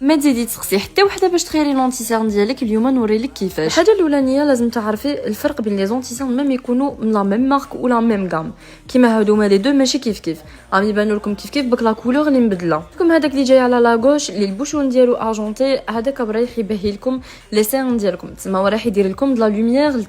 ما تزيدي تسقسي حتى وحده باش تخيري لونتيسيرن ديالك. اليوم نوريلك كيفاش. الحاجه الاولانيه لازم تعرفي الفرق بين لي زونتيسيرن ميم يكونوا من لا ميم مارك ولا ميم غام. كيما هادو لي دو ماشي كيف راهم يبانوا لكم كيف بك لا كولور اللي مبدله لكم. هذاك اللي جاي على لا غوش اللي البوشون ديالو ارجونتي، هذاك رايح يبهي لكم لي سيرن ديالكم، تما رايح يدير لكم د لا لوميير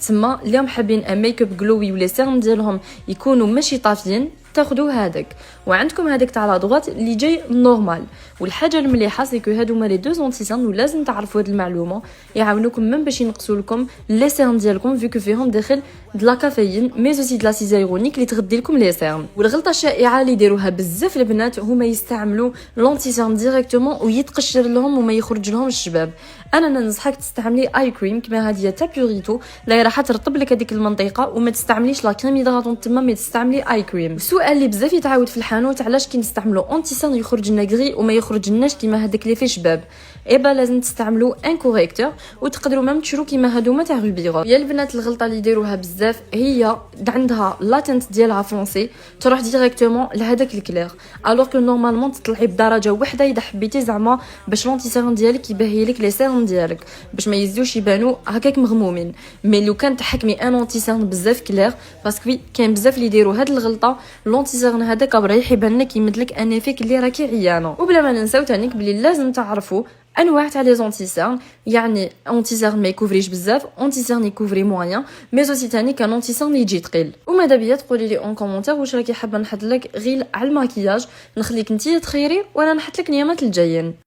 تما اليوم حابين ان ميك اب جلوي ولي سيرن ديالهم يكونوا ماشي طافيين، تاخذوا هذاك. وعندكم هذاك تاع لا دوغات اللي جاي نورمال. والحاجه المليحه سي كو هادو لي دو زونتيسيرن ولازم تعرفوا هاد المعلومه، يعاونوكم من باش ينقصوا لكم لي سيرن ديالكم فيكو فيهم داخل د لا كافيين ميزوسي د لا سيزايرونيك اللي تغدي لكم لي سيرن. والغلطه الشائعه اللي يديروها بزاف البنات هما يستعملوا لونتيسيرن ديريكتومون ويتقشر لهم وما يخرج لهم الشباب. انا ننصحك تستعملي اي كريم كما هذه تاع بيوريتو اللي راح ترطب لك هذيك المنطقه، وما تستعمليش لا كريم هيدراتون تما، ما تستعملي اي كريم. السؤال اللي بزاف يتعاود في الحانوت علاش كي نستعملوا اونتيسيرن يخرج لنا غري وما يخرج لناش كيما هذاك اللي فيه شباب. ايبا لازم تستعملوا ان كوريكتور، وتقدروا ميم تشرو كيما هادوما تاع روبيرو. يا البنات الغلطه اللي يديروها بزاف هي عندها لاتنت ديالها فرونسي تروح ديريكتومون لهذاك الكلير، الوغ كو نورمالمون تطلعي بدرجه واحده اذا حبيتي زعما باش لونتيسيرن ديالك يبهي لك لي سيرن ديالك باش ما يزيدوش يبانوا هكاك مغمومين. مي لو كان تحكمي ان اونتيسيرن بزاف كلير، باسكو كاين بزاف اللي يديروا هاد الغلطه، لونتيسيرن هذاك رايح يبان لك يمدلك ان افيك اللي راكي عيانه. وبلا ما ننساو تانيك بلي لازم تعرفوا انواع تاع لي زونتيسيرن، يعني اونتيسيرن ما يكوفريش بزاف، اونتيسيرن يكوفري موان، مي اوسي تاني كان اونتيسيرن يجي ثقيل. وماذا بيا تقولي لي اون كومونتير واش راكي حابه نحط لك غير على الماكياج، نخليك نتيا تخيري ولا نحط لك نيامات الجايين.